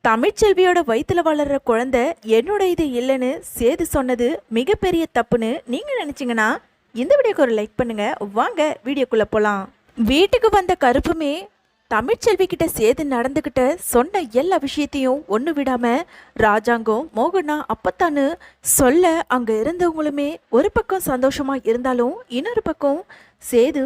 தமிழ்ச்செல்வியோட வயித்துல வளர்ற குழந்தை என்னோட இது இல்லைன்னு சேது சொன்னது மிகப்பெரிய தப்புன்னு நீங்க நினைச்சீங்கன்னா இந்த வீடியோக்கு ஒரு லைக் பண்ணுங்க. வாங்க வீடியோக்குள்ள போலாம். வீட்டுக்கு வந்த கருப்புமே தமிழ்ச்செல்வி கிட்ட சேது நடந்துகிட்ட சொன்ன எல்லா விஷயத்தையும் ஒண்ணு விடாம ராஜாங்கம் மோகனா அப்பத்தான்னு சொல்ல அங்க இருந்தவங்களுமே ஒரு பக்கம் சந்தோஷமா இருந்தாலும் இன்னொரு பக்கம் சேது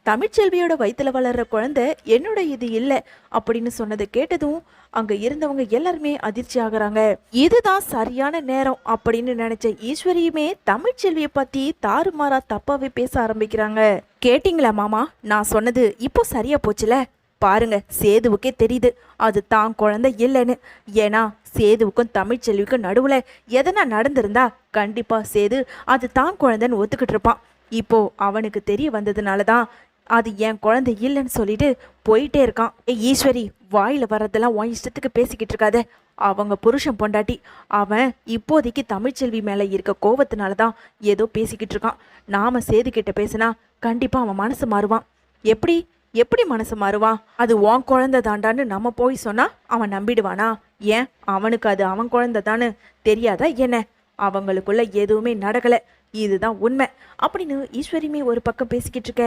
தமிழ்ச்செல்வியோட வயித்துல வளர்ற குழந்தை என்னோட இது இல்லை அப்படின்னு சொன்னதை கேட்டதும் அங்க இருந்தவங்க எல்லாருமே அதிர்ச்சி ஆகுறாங்க. இதுதான் சரியான நேரம் அப்படின்னு நினைச்ச ஈஸ்வரியுமே தமிழ்ச்செல்வியை பத்தி தாறுமாறா தப்பாவே பேச ஆரம்பிக்கிறாங்க. கேட்டிங்களா மாமா, நான் சொன்னது இப்போ சரியா போச்சுல? பாருங்க, சேதுவுக்கே தெரியுது அது தான் குழந்தை இல்லைன்னு. ஏன்னா சேதுவுக்கும் தமிழ்ச்செல்விக்கும் நடுவுல எதனா நடந்திருந்தா கண்டிப்பா சேது அது தான் குழந்தைன்னு ஒத்துக்கிட்டு இருப்பான். இப்போ அவனுக்கு தெரிய வந்ததுனாலதான் அது என் குழந்தை இல்லைன்னு சொல்லிட்டு போயிட்டே இருக்கான். ஈஸ்வரி, வாயில வர்றதெல்லாம் உன் இஷ்டத்துக்கு பேசிக்கிட்டு இருக்காத. அவங்க புருஷன் பொண்டாட்டி. அவன் இப்போதைக்கு தமிழ்ச்செல்வி மேல இருக்க கோவத்தினாலதான் ஏதோ பேசிக்கிட்டு இருக்கான். நாம சேது கிட்ட பேசினா கண்டிப்பா அவன் மனசு மாறுவான். எப்படி எப்படி மனசு மாறுவான்? அது உன் குழந்தை தாண்டான்னு நம்ம போய் சொன்னா அவன் நம்பிடுவானா? ஏன் அவனுக்கு அது அவன் குழந்தை தான்னு தெரியாதா என்ன? அவங்களுக்குள்ள எதுவுமே நடக்கல, இதுதான் உண்மை அப்படின்னு ஈஸ்வரியுமே ஒரு பக்கம் பேசிக்கிட்டு இருக்க,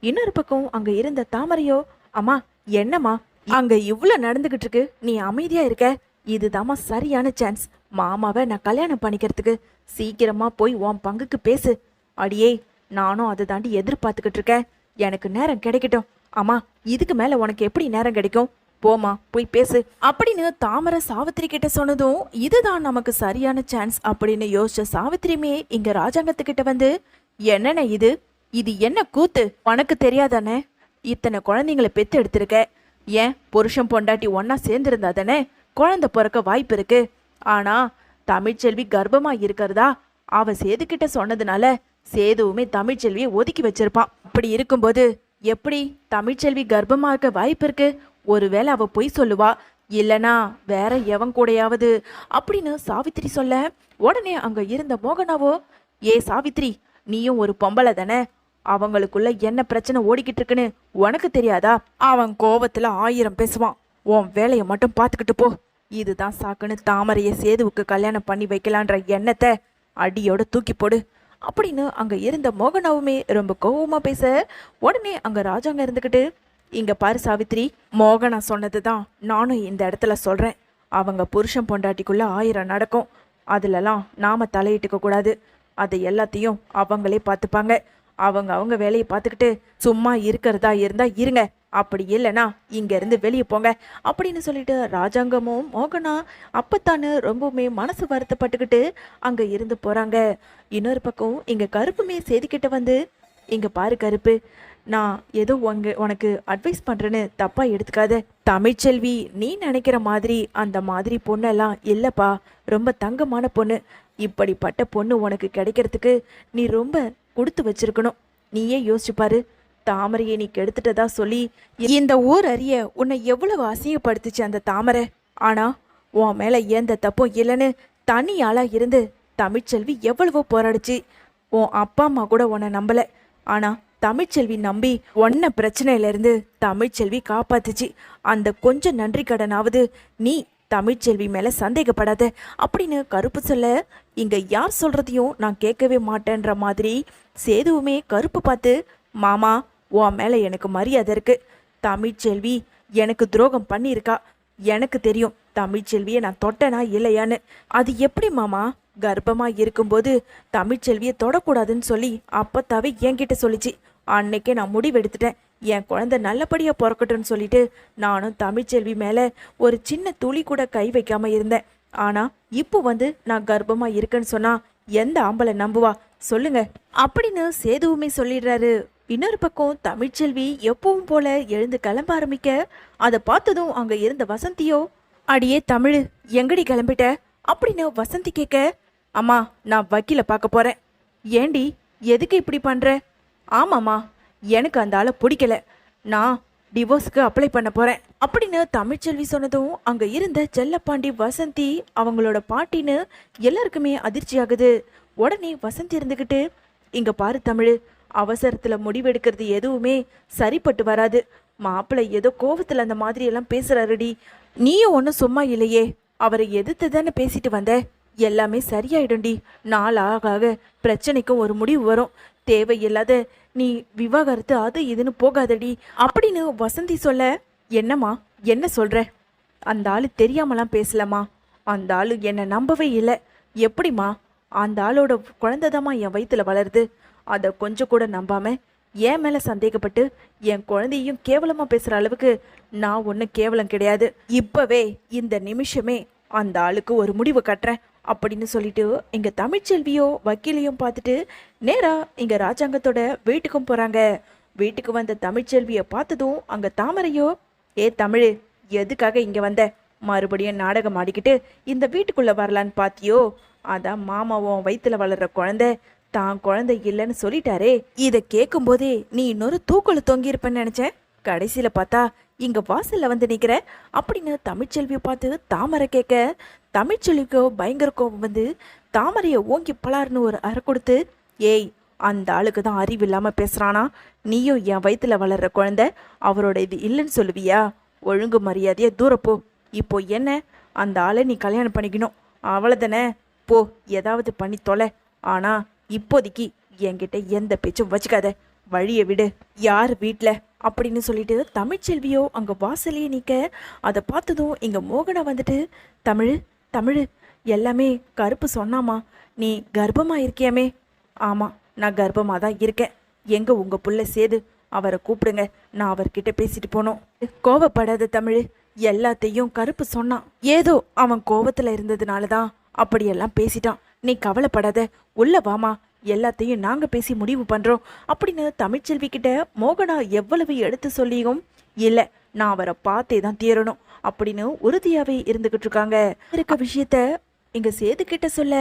இன்னொரு பக்கம் அங்க இருந்த தாமரையோ, அம்மா என்னம்மா அங்க இவ்வளவு நடந்துகிட்டு இருக்கு, நீ அமைதியா இருக்க? இதுதாம்மா சரியான சான்ஸ். மாமாவை நான் கல்யாணம் பண்ணிக்கிறதுக்கு சீக்கிரமா போய் உன் பங்குக்கு பேசு. அடியே, நானும் அதை தாண்டி எதிர்பார்த்துக்கிட்டு இருக்கேன். எனக்கு நேரம் கிடைக்கட்டும். அம்மா, இதுக்கு மேல உனக்கு எப்படி நேரம் கிடைக்கும்? போமா, போய் பேசு அப்படின்னு தாமரை சாவித்திரி கிட்ட சொன்னதும் இதுதான் நமக்கு சரியான சான்ஸ் அப்படின்னு யோசிச்ச சாவித்திரியுமே இங்க ராஜாங்கத்துக்கிட்ட வந்து, என்னென்ன இது இது என்ன கூத்து? உனக்கு தெரியாதானே இத்தனை குழந்தைங்களை பெத்து எடுத்திருக்க? ஏன் புருஷன் பொண்டாட்டி ஒன்னா சேர்ந்திருந்தா தானே குழந்தை பிறக்க வாய்ப்பு இருக்கு. ஆனா தமிழ்ச்செல்வி கர்ப்பமா இருக்கிறதா அவ சேது கிட்ட சொன்னதுனால சேதுவுமே தமிழ்ச்செல்வியை ஒதுக்கி வச்சிருப்பான். அப்படி இருக்கும்போது எப்படி தமிழ்ச்செல்வி கர்ப்பமா இருக்க வாய்ப்பு இருக்கு? ஒருவேளை அவ பொய் சொல்லுவா, இல்லனா வேற எவன் கூடையாவது அப்படின்னு சாவித்திரி சொல்ல, உடனே அங்க இருந்த மோகனாவோ, ஏ சாவித்திரி, நீயும் ஒரு பொம்பளை தானே? அவங்களுக்குள்ள என்ன பிரச்சனை ஓடிக்கிட்டு இருக்குன்னு உனக்கு தெரியாதா? அவன் கோவத்துல 1000 பேசுவான். உன் வேலையை மட்டும் பார்த்துக்கிட்டு போ. இதுதான் சாக்குன்னு தாமரைய சேதுவுக்கு கல்யாணம் பண்ணி வைக்கலான்ற எண்ணத்தை அடியோட தூக்கி போடு அப்படின்னு அங்க இருந்த மோகனாவுமே ரொம்ப கோவமா பேச, உடனே அங்க ராஜாங்க இருந்துகிட்டு, இங்க பாரு சாவித்திரி, மோகனா சொன்னதுதான் நானும் இந்த இடத்துல சொல்றேன். அவங்க புருஷன் பொண்டாட்டிக்குள்ள 1000 நடக்கும். அதுலலாம் நாம தலையிட்டுக்க கூடாது. அதை எல்லாத்தையும் அவங்களே பார்த்துப்பாங்க. அவங்க வேலையை பார்த்துக்கிட்டு சும்மா இருக்கிறதா இருந்தா இருங்க, அப்படி இல்லைன்னா இங்க இருந்து வெளியே போங்க அப்படின்னு சொல்லிட்டு ராஜாங்கமும் மோகனா அப்பத்தானு ரொம்பவுமே மனசு வருத்தப்பட்டுக்கிட்டு அங்க இருந்து போறாங்க. இன்னொரு பக்கம் இங்க கருப்புமே சேதிக்கிட்ட வந்து, இங்க பாரு கருப்பு, நான் ஏதோ உனக்கு அட்வைஸ் பண்றேன்னு தப்பா எடுத்துக்காத. தமிழ்ச்செல்வி நீ நினைக்கிற மாதிரி அந்த மாதிரி பொண்ணெல்லாம் இல்லப்பா. ரொம்ப தங்கமான பொண்ணு. இப்படிப்பட்ட பொண்ணு உனக்கு கிடைக்கிறதுக்கு நீ ரொம்ப கொடுத்து வச்சிருக்கணும். நீயே யோசிச்சு பாரு. தாமரையை நீ கெடுத்துட்டதா சொல்லி இந்த ஊர் அறிய உன்னை எவ்வளவு அசிங்கப்படுத்துச்சு அந்த தாமரை. ஆனா உன் மேல எந்த தப்பும் இல்லைன்னு தனி ஆளா இருந்து தமிழ்ச்செல்வி எவ்வளவோ போராடிச்சு. உன் அப்பா அம்மா கூட உன்னை நம்பல. ஆனா தமிழ்ச்செல்வி நம்பி ஒன்ன பிரச்சனையில இருந்து தமிழ்ச்செல்வி காப்பாத்துச்சு. அந்த கொஞ்சம் நன்றி கடனாவது நீ தமிழ்ச்செல்வி மேல சந்தேகப்படாத அப்படின்னு கருப்பு சொல்ல, இங்க யார் சொல்றதையும் நான் கேட்கவே மாட்டேன்ற மாதிரி சேதுவுமே கருப்பு பார்த்து, மாமா உன் மேல எனக்கு மரியாதை இருக்கு. தமிழ்ச்செல்வி எனக்கு துரோகம் பண்ணியிருக்கா. எனக்கு தெரியும் தமிழ்ச்செல்வியை நான் தொட்டனா இல்லையான்னு. அது எப்படி மாமா? கர்ப்பமா இருக்கும்போது தமிழ்ச்செல்வியை தொடக்கூடாதுன்னு சொல்லி அப்பத்தாவே என்கிட்ட சொல்லிச்சு. அன்னைக்கே நான் முடிவெடுத்துட்டேன். என் குழந்தை நல்லபடியா பிறக்கட்டும்னு சொல்லிட்டு நானும் தமிழ்ச்செல்வி மேல ஒரு சின்ன துளி கூட கை வைக்காம இருந்தேன். ஆனா இப்போ வந்து நான் கர்ப்பமா இருக்கேன்னு சொன்னா எந்த ஆம்பளை நம்புவா சொல்லுங்க அப்படின்னு சேதுவுமே சொல்லிடுறாரு. இன்னொரு பக்கம் தமிழ்ச்செல்வி எப்பவும் போல எழுந்து கிளம்ப ஆரம்பிக்க, அதை பார்த்ததும் அங்க இருந்த வசந்தியோ, அடியே தமிழ், எங்கடி கிளம்பிட்ட அப்படின்னு வசந்தி கேட்க, அம்மா நான் வக்கீல பார்க்க போறேன். ஏண்டி எதுக்கு இப்படி பண்ற? ஆமாம்மா, எனக்கு அந்த ஆளை பிடிக்கல. நான் டிவோர்ஸ்க்கு அப்ளை பண்ண போறேன் அப்படின்னு தமிழ்ச்செல்வி சொன்னதும் அங்க இருந்த செல்லப்பாண்டி வசந்தி அவங்களோட பாட்டின்னு எல்லாருக்குமே அதிர்ச்சி ஆகுது. உடனே வசந்தி இருந்துகிட்டு, இங்க பாரு தமிழ், அவசரத்துல முடிவெடுக்கிறது எதுவுமே சரிப்பட்டு வராது. மாப்பிள்ளை ஏதோ கோவத்துல அந்த மாதிரி எல்லாம் பேசுறாருடி. நீயும் ஒன்றும் சும்மா இல்லையே, அவரை எதிர்த்து தானே பேசிட்டு வந்த. எல்லாமே சரியாயிடும்டி. நாள் ஆக ஆக பிரச்சனைக்கும் ஒரு முடிவு வரும். தேவையில்லாத நீ விவாகரத்து அது இதுன்னு போகாதடி அப்படின்னு வசந்தி சொல்ல, என்னம்மா என்ன சொல்ற? அந்த ஆளு தெரியாமலாம் பேசலாமா? அந்த ஆளு என்னை நம்பவே இல்லை. எப்படிம்மா? அந்த ஆளோட குழந்தைதாம்மா என் வயிற்றுல வளருது. அதை கொஞ்சம் கூட நம்பாம என் மேலே சந்தேகப்பட்டு என் குழந்தையும் கேவலமாக பேசுகிற அளவுக்கு நான் ஒன்றும் கேவலம் கிடையாது. இப்போவே இந்த நிமிஷமே அந்த ஆளுக்கு ஒரு முடிவு கட்டுறேன் அப்படின்னு சொல்லிட்டு இங்கே தமிழ்ச்செல்வியோ வக்கீலையும் பார்த்துட்டு நேராக இங்கே ராஜாங்கத்தோட வீட்டுக்கும் போகிறாங்க. வீட்டுக்கு வந்த தமிழ்ச்செல்வியை பார்த்ததும் அங்கே தாமரையோ, ஏ தமிழ், எதுக்காக இங்கே வந்த? மறுபடியும் நாடகம் ஆடிக்கிட்டு இந்த வீட்டுக்குள்ளே வரலான்னு பார்த்தியோ? அதான் மாமாவும் வயிற்றுல வளர்ற குழந்தை தான் குழந்தை இல்லைன்னு சொல்லிட்டாரே. இதை கேட்கும் போதே நீ இன்னொரு தூக்குல தொங்கியிருப்பேன்னு நினைச்சேன். கடைசியில பார்த்தா இங்க வாசல்ல வந்து நிக்கிற அப்படின்னு தமிழ்ச்செல்வியை பார்த்து தாமரை கேட்க, தமிழ்ச்செல்விக்கோ பயங்கர கோபம் வந்து தாமரையை ஓங்கி பலார்னு ஒரு அறை கொடுத்து, ஏய், அந்த ஆளுக்கு தான் அறிவு இல்லாம பேசுறானா? நீயும் என் வயிற்றுல வளர்ற குழந்தை அவரோட இது இல்லைன்னு சொல்லுவியா? ஒழுங்கு மரியாதையா தூரப்போ. இப்போ என்ன, அந்த ஆளை நீ கல்யாணம் பண்ணிக்கணும், அவ்வளோதானே? போ, ஏதாவது பண்ணி தொலை. ஆனா இப்போதைக்கு என்கிட்ட எந்த பேச்சும் வச்சுக்காத, வழியை விடு. யார் வீட்டில் அப்படின்னு சொல்லிட்டு தமிழ்ச்செல்வியோ அங்கே வாசலையே நிற்க, அதை பார்த்ததும் இங்கே மோகனா வந்துட்டு, தமிழ் தமிழ், எல்லாமே கருப்பு சொன்னாமா, நீ கர்ப்பமாக இருக்கியாமே? ஆமாம், நான் கர்ப்பமாக தான் இருக்கேன். எங்கே உங்கள் புள்ள சேது? அவரை கூப்பிடுங்க, நான் அவர்கிட்ட பேசிட்டு போனோம். கோவப்படாத தமிழ், எல்லாத்தையும் கருப்பு சொன்னான். ஏதோ அவன் கோவத்தில் இருந்ததுனால தான் அப்படியெல்லாம் பேசிட்டான். நீ கவலைப்படாத, உள்ள வாமா, எல்லாத்தையும் நாங்க பேசி முடிவு பண்றோம் அப்படின்னு தமிழ்ச்செல்வி கிட்ட மோகனா எவ்வளவு எடுத்து சொல்லியும், இல்ல நான் அவரை பார்த்தே தான் தீரணும் அப்படின்னு உறுதியாவே இருந்துகிட்டு இருக்காங்க. இருக்க விஷயத்த இங்க சேது கிட்ட சொல்ல,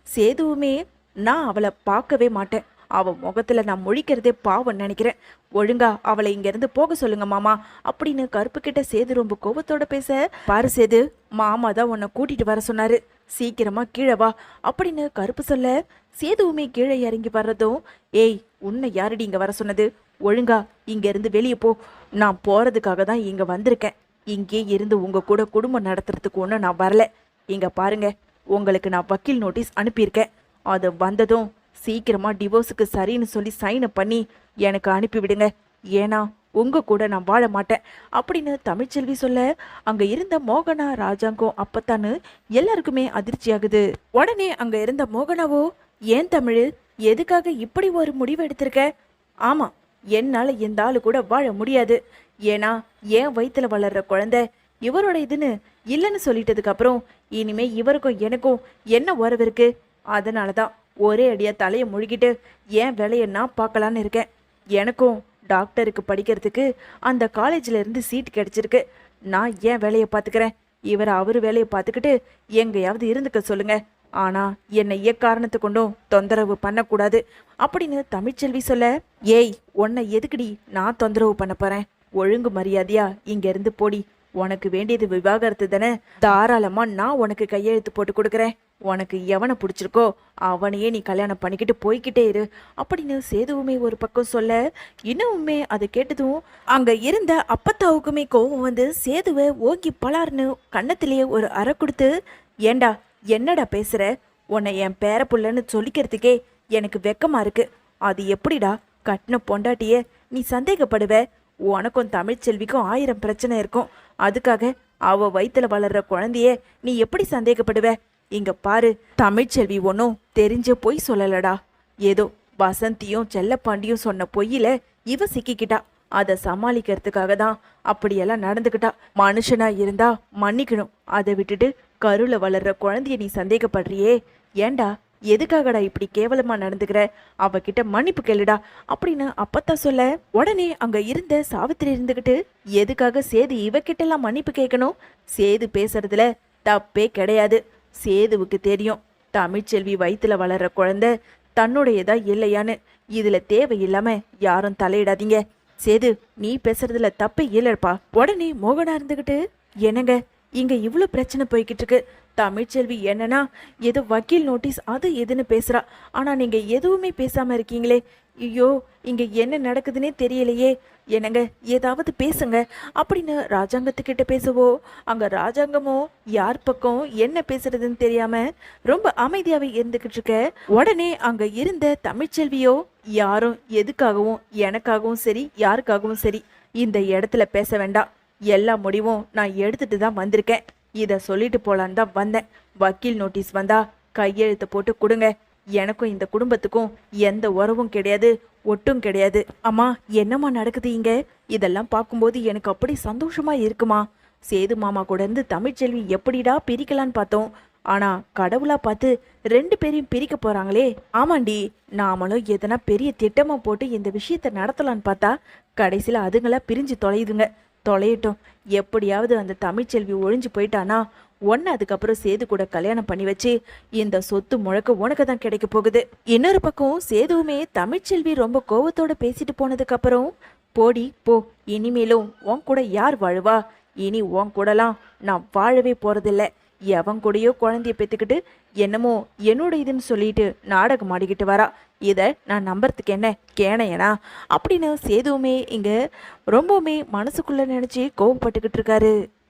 சேதுவுமே நான் அவளை பார்க்கவே மாட்டேன், அவ முகத்துல நான் முழிக்கிறதே பாவம் நினைக்கிறேன், ஒழுங்கா அவளை இங்க இருந்து போக சொல்லுங்க மாமா அப்படின்னு கருப்பு கிட்ட சேது ரொம்ப கோபத்தோட பேச, பாரு சேது, மாமா தான் உன்னை கூட்டிட்டு வர சொன்னாரு, சீக்கிரமா கீழே வா அப்படின்னு கருப்பு சொல்ல, சேதுவுமே கீழே இறங்கி வர்றதும், ஏய், உன்னை யாரடி இங்க வர சொன்னது? ஒழுங்கா இங்க இருந்து வெளியே போ. நான் போறதுக்காக தான் இங்க வந்திருக்கேன். இங்கே இருந்து உங்க கூட குடும்பம் நடத்துறதுக்கு ஒன்றும் நான் வரல. இங்க பாருங்க, உங்களுக்கு நான் வக்கீல் நோட்டீஸ் அனுப்பியிருக்கேன். அது வந்ததும் சீக்கிரமா டிவோர்ஸுக்கு சரின்னு சொல்லி சைனை பண்ணி எனக்கு அனுப்பி விடுங்க. ஏன்னா உங்க கூட நான் வாழ மாட்டேன் அப்படின்னு தமிழ்ச்செல்வி சொல்ல, அங்க இருந்த மோகனா ராஜாங்கம் அப்பத்தான்னு எல்லாருக்குமே அதிர்ச்சி ஆகுது. உடனே அங்க இருந்த மோகனாவோ, ஏன் தமிழ், எதுக்காக இப்படி ஒரு முடிவு எடுத்திருக்க? ஆமா, என்னால இந்த ஆளு கூட வாழ முடியாது. ஏன்னா என் வயிற்றுல வளர்ற குழந்தை இவரோட இதுன்னு இல்லைன்னு சொல்லிட்டதுக்கு அப்புறம் இனிமே இவருக்கும் எனக்கும் என்ன உறவு இருக்கு? அதனாலதான் ஒரே அடியா தலையை முழுகிட்டு என் வேலையை நான் பார்க்கலான்னு இருக்கேன். எனக்கும் டாக்டருக்கு படிக்கிறதுக்கு அந்த காலேஜில் இருந்து சீட் கிடைச்சிருக்கு. நான் என் வேலையை பார்த்துக்கிறேன், இவர் அவர் வேலையை பார்த்துக்கிட்டு எங்கேயாவது இருந்துக்க சொல்லுங்க. ஆனா என்னை எக்காரணத்தை கொண்டும் தொந்தரவு பண்ணக்கூடாது அப்படின்னு தமிழ்ச்செல்வி சொல்ல, ஏய், உன்னை எதுக்குடி நான் தொந்தரவு பண்ண போறேன்? ஒழுங்கு மரியாதையா இங்க இருந்து போடி. உனக்கு வேண்டியது விவாகரத்து தானே? தாராளமா நான் உனக்கு கையெழுத்து போட்டு கொடுக்குறேன். உனக்கு எவனை பிடிச்சிருக்கோ அவனையே நீ கல்யாணம் பண்ணிக்கிட்டு போய்கிட்டே இரு அப்படின்னு சேதுவுமே ஒரு பக்கம் சொல்ல, இன்னுமே அதை கேட்டதும் அங்க இருந்த அப்பத்தாவுக்குமே கோவம் வந்து சேதுவை ஓங்கி பலார்னு கன்னத்திலேயே ஒரு அறை கொடுத்து, ஏண்டா என்னடா பேசுற? உன்னை என் பேர புள்ளன்னு சொல்லிக்கிறதுக்கே எனக்கு வெக்கமா இருக்கு. அது எப்படிடா கட்டின பொண்டாட்டிய நீ சந்தேகப்படுவ? உனக்கும் தமிழ்ச்செல்விக்கும் 1000 பிரச்சனை இருக்கும். அதுக்காக அவ வயிற்றுல வளர்ற குழந்தைய நீ எப்படி சந்தேகப்படுவ? இங்க பாரு, தமிழ்ச்செல்வி ஒன்றும் தெரிஞ்ச பொய் சொல்லலடா. ஏதோ வசந்தியும் செல்லப்பாண்டியும் சொன்ன பொய்யில இவ சிக்கிக்கிட்டா. அதை சமாளிக்கிறதுக்காக தான் அப்படியெல்லாம் நடந்துக்கிட்டா. மனுஷனா இருந்தா மன்னிக்கணும். அதை விட்டுட்டு கருல வளர்ற குழந்தைய நீ சந்தேகப்படுறியே, ஏண்டா எதுக்காகடா இப்படி கேவலமா நடந்துக்கிற? அவகிட்ட மன்னிப்பு கேளுடா அப்படின்னு அப்பத்தா சொல்ல, உடனே அங்க இருந்த சாவித்திரி இருந்துகிட்டு, எதுக்காக சேது இவகிட்டெல்லாம் மன்னிப்பு கேட்கணும்? சேது பேசுறதுல தப்பே கிடையாது. சேதுவுக்கு தெரியும் தமிழ்ச்செல்வி வயிற்றுல வளர்ற குழந்தை தன்னுடையதா இல்லையான்னு. இதுல தேவையில்லாம யாரும் தலையிடாதீங்க. சேது, நீ பேசுறதுல தப்பே இல்லப்பா. உடனே மோகனா இருந்துகிட்டு, என்னங்க இங்க இவ்வளோ பிரச்சனை போய்கிட்டு இருக்கு. தமிழ்ச்செல்வி என்னன்னா ஏதோ வக்கீல் நோட்டீஸ் அது எதுன்னு பேசுறா. ஆனா நீங்க எதுவுமே பேசாம இருக்கீங்களே. ஐயோ, இங்க என்ன நடக்குதுன்னே தெரியலையே. என்னங்க ஏதாவது பேசுங்க அப்படின்னு ராஜாங்கத்துக்கிட்ட பேசவோ அங்க ராஜாங்கமோ யார் பக்கம் என்ன பேசுறதுன்னு தெரியாம ரொம்ப அமைதியாவே இருந்துகிட்டு இருக்க. உடனே அங்க இருந்த தமிழ்ச்செல்வியோ, யாரும் எதுக்காகவும் எனக்காகவும் சரி யாருக்காகவும் சரி இந்த இடத்துல பேச வேண்டாம், எல்லா முடிவும் நான் எடுத்துட்டு தான் வந்திருக்கேன், இத சொல்லிட்டு போலான்னு தான் வந்தேன். வக்கீல் நோட்டீஸ் வந்தா கையெழுத்து போட்டு கொடுங்க, எனக்கும் இந்த குடும்பத்துக்கும் எந்த உறவும் கிடையாது, ஒட்டும் கிடையாது. அம்மா என்னம்மா நடக்குது இங்க? இதெல்லாம் பார்க்கும்போது எனக்கு அப்படி சந்தோஷமா இருக்குமா. சேது மாமா கூட இருந்து தமிழ்ச்செல்வி எப்படிடா பிரிக்கலான்னு பார்த்தோம், ஆனா கடவுளா பார்த்து 2 பேரையும் பிரிக்க போறாங்களே. ஆமாண்டி, நாமளும் எதனா பெரிய திட்டமா போட்டு இந்த விஷயத்த நடத்தலான்னு பார்த்தா கடைசியில அதுங்களா பிரிஞ்சு தொலையுதுங்க. தொலையட்டும், எப்படியாவது அந்த தமிழ்ச்செல்வி ஒழிஞ்சு போயிட்டானா ஒன்னு அதுக்கப்புறம் சேது கூட கல்யாணம் பண்ணி வச்சு இந்த சொத்து முழக்க உனக்கு தான் கிடைக்க போகுது. இன்னொரு பக்கம் சேதுவுமே தமிழ்ச்செல்வி ரொம்ப கோவத்தோட பேசிட்டு போனதுக்கு அப்புறம், போடி போ, இனிமேலும் உன் கூட யார் வாழுவா, இனி உன் கூடலாம் நான் வாழவே போறதில்ல, எவன் கூடயோ குழந்தைய பெத்துக்கிட்டு என்னமோ என்னோட இதுன்னு சொல்லிட்டு நாடகம் ஆடிக்கிட்டு வரா, இதை நான் நம்புறதுக்கு என்ன கேனையனா அப்படின்னு சேதுவுமே இங்க ரொம்பவுமே மனசுக்குள்ள நினைச்சு கோவப்பட்டுக்கிட்டு இருக்காரு.